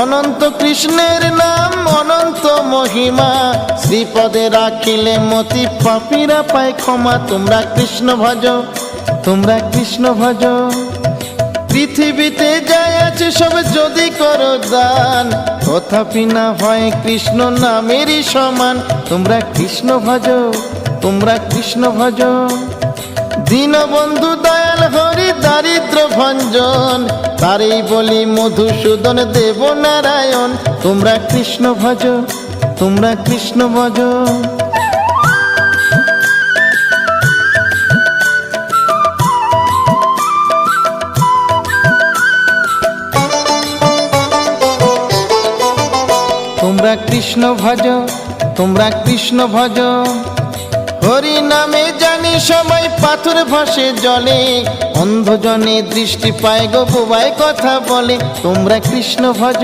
অনন্ত কৃষ্ণের নাম অনন্ত মহিমা, শ্রীপদে রাখিলে মতি পাপীরা পায় ক্ষমা। তোমরা কৃষ্ণ ভজ, তোমরা কৃষ্ণ ভজ। পৃথিবীতে যাই আছে সব যদি করো দান, তথাপি না হয় কৃষ্ণ নামেরই সমান। তোমরা কৃষ্ণ ভজ, তোমরা কৃষ্ণ ভজ। দীনবন্ধু দয়াল হরি দারিদ্র ভঞ্জন, তারেই বলি মধুসূদন দেব নারায়ণ। তোমরা কৃষ্ণ ভজ, তোমরা কৃষ্ণ ভজ। তোমরা কৃষ্ণ ভজ, তোমরা কৃষ্ণ ভজ। হরি নামে জানি সবাই পাথর ভাসে জলে, অন্ধজনে দৃষ্টি পায় গো বোবায় কথা বলে। তোমরা কৃষ্ণ ভজ,